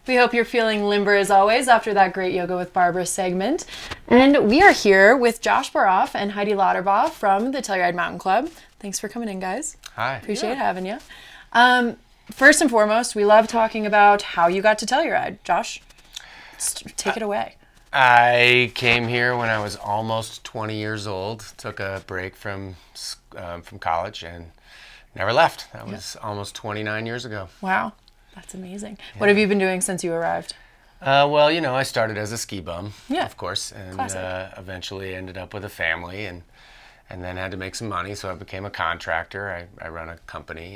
We hope you're feeling limber as always after that great Yoga with Barbara segment. And we are here with Josh Baroff and Heidi Lauterbach from the Telluride Mountain Club. Thanks for coming in, guys. Hi. Appreciate having you. First and foremost, we love talking about how you got to Telluride. Josh, take it away. I came here when I was almost 20 years old, took a break from college and never left. That was almost 29 years ago. Wow. That's amazing. Yeah. What have you been doing since you arrived? Well, you know, I started as a ski bum, of course, and eventually ended up with a family and then had to make some money, so I became a contractor. I run a company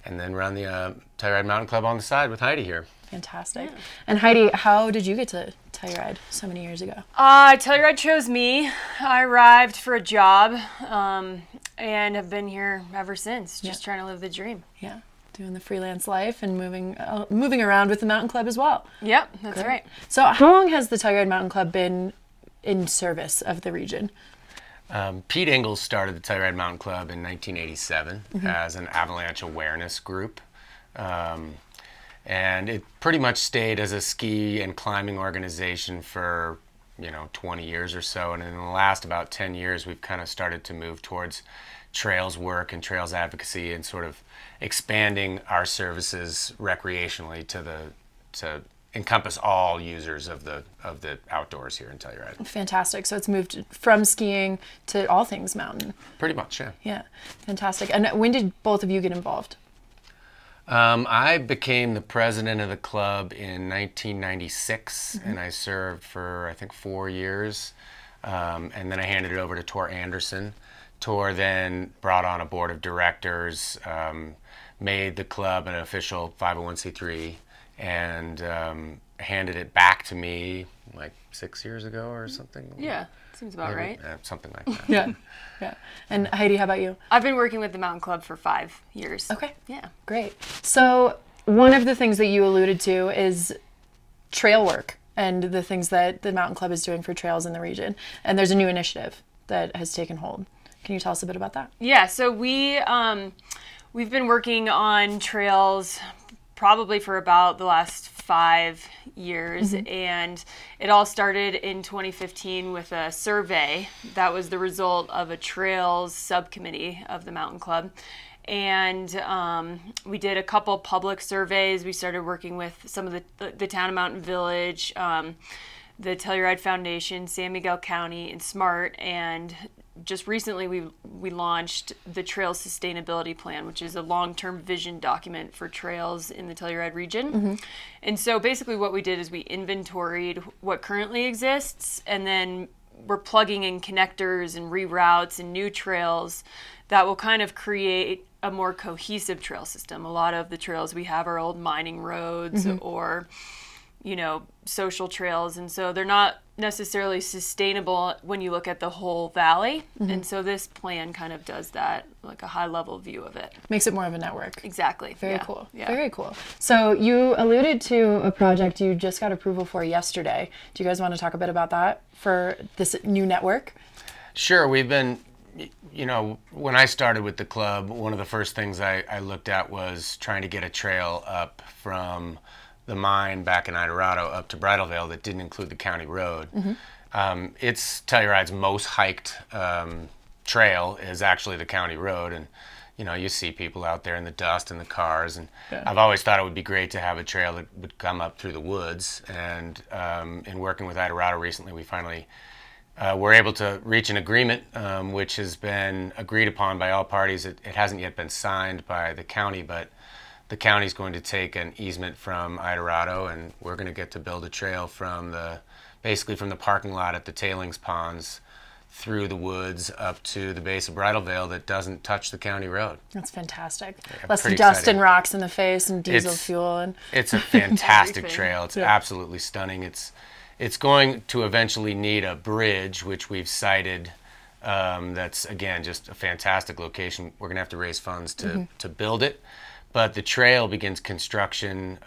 and then run the Telluride Mountain Club on the side with Heidi here. Fantastic. Yeah. And Heidi, how did you get to Telluride so many years ago? Telluride chose me. I arrived for a job and have been here ever since, just trying to live the dream. Yeah. Doing the freelance life and moving around with the Mountain Club as well. Yep, that's right. So how long has the Telluride Mountain Club been in service of the region? Pete Ingalls started the Telluride Mountain Club in 1987 as an avalanche awareness group. And it pretty much stayed as a ski and climbing organization for, 20 years or so. And in the last about 10 years, we've kind of started to move towards trails work and trails advocacy and sort of expanding our services recreationally to encompass all users of the outdoors here in Telluride. Fantastic. So it's moved from skiing to all things mountain. Pretty much, yeah. Yeah, fantastic. And when did both of you get involved? I became the president of the club in 1996, and I served for, I think, 4 years. And then I handed it over to Tor Anderson. Tor then brought on a board of directors, made the club an official 501c3, and handed it back to me like 6 years ago or something. Yeah, seems about right. Something like that. Yeah. And Heidi, how about you? I've been working with the Mountain Club for 5 years. Okay. Yeah. Great. So one of the things that you alluded to is trail work and the things that the Mountain Club is doing for trails in the region. And there's a new initiative that has taken hold. Can you tell us a bit about that? Yeah, so we've been working on trails probably for about the last 5 years, and it all started in 2015 with a survey that was the result of a trails subcommittee of the Mountain Club. And we did a couple public surveys. We started working with some of the town of Mountain Village, the Telluride Foundation, San Miguel County, and SMART, and just recently we launched the Trails Sustainability Plan, which is a long-term vision document for trails in the Telluride region. And so basically what we did is we inventoried what currently exists, and then we're plugging in connectors and reroutes and new trails that will kind of create a more cohesive trail system. A lot of the trails we have are old mining roads or social trails, and so they're not necessarily sustainable when you look at the whole valley. And so this plan kind of does that, like a high level view of it. Makes it more of a network. Exactly. Very cool. Yeah. Very cool. So you alluded to a project you just got approval for yesterday. Do you guys want to talk a bit about that for this new network? Sure. We've been, when I started with the club, one of the first things I looked at was trying to get a trail up from the mine back in Idorado up to Bridal Veil that didn't include the county road. It's Telluride's most hiked trail is actually the county road, and you see people out there in the dust and the cars, and I've always thought it would be great to have a trail that would come up through the woods. And in working with Idorado recently, we finally were able to reach an agreement which has been agreed upon by all parties. It hasn't yet been signed by the county, but the county's going to take an easement from Idorado, and we're going to get to build a trail basically from the parking lot at the tailings ponds through the woods up to the base of Bridal Veil that doesn't touch the county road. That's fantastic. Yeah, less dust exciting. and rocks in the face and diesel fuel. It's a fantastic trail. It's absolutely stunning. It's going to eventually need a bridge, which we've cited. That's, again, just a fantastic location. We're going to have to raise funds to build it. But the trail begins construction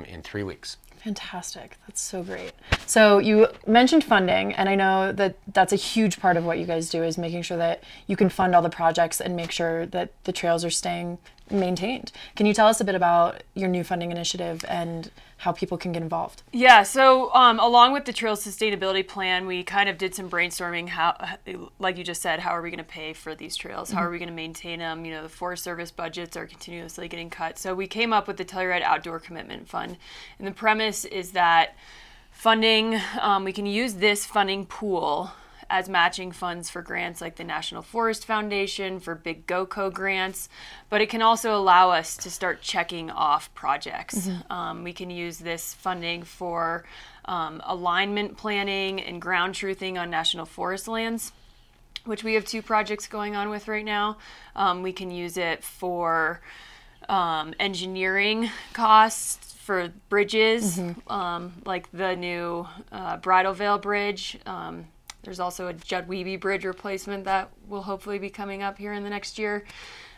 in 3 weeks. Fantastic. That's so great. So you mentioned funding, and I know that that's a huge part of what you guys do is making sure that you can fund all the projects and make sure that the trails are staying maintained. Can you tell us a bit about your new funding initiative and how people can get involved? Yeah, so along with the trail sustainability plan, we kind of did some brainstorming. How, like you just said, how are we going to pay for these trails? How are we going to maintain them? You know, the Forest Service budgets are continuously getting cut. So we came up with the Telluride Outdoor Commitment Fund. And the premise is that funding, we can use this funding pool as matching funds for grants like the National Forest Foundation, for big GoCo grants, but it can also allow us to start checking off projects. We can use this funding for alignment planning and ground truthing on national forest lands, which we have 2 projects going on with right now. We can use it for engineering costs for bridges, like the new Bridal Veil Bridge. There's also a Judd-Weeby Bridge replacement that will hopefully be coming up here in the next year.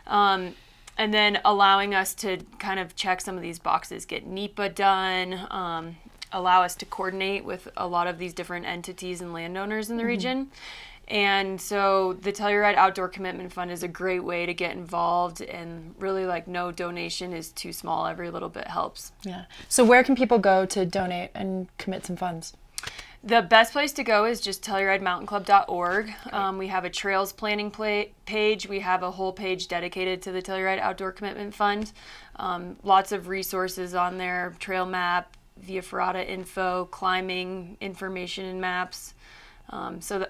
And then allowing us to kind of check some of these boxes, get NEPA done, allow us to coordinate with a lot of these different entities and landowners in the region. And so the Telluride Outdoor Commitment Fund is a great way to get involved, and really, like, no donation is too small. Every little bit helps. Yeah. So where can people go to donate and commit some funds? The best place to go is just TellurideMountainClub.org. We have a trails planning page. We have a whole page dedicated to the Telluride Outdoor Commitment Fund. Lots of resources on there: trail map, Via Ferrata info, climbing information and maps.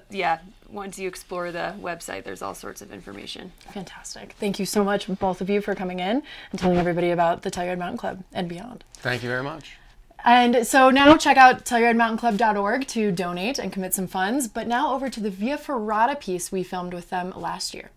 Yeah, once you explore the website, there's all sorts of information. Fantastic. Thank you so much, both of you, for coming in and telling everybody about the Telluride Mountain Club and beyond. Thank you very much. And so now check out TellurideMountainClub.org to donate and commit some funds. But now over to the Via Ferrata piece we filmed with them last year.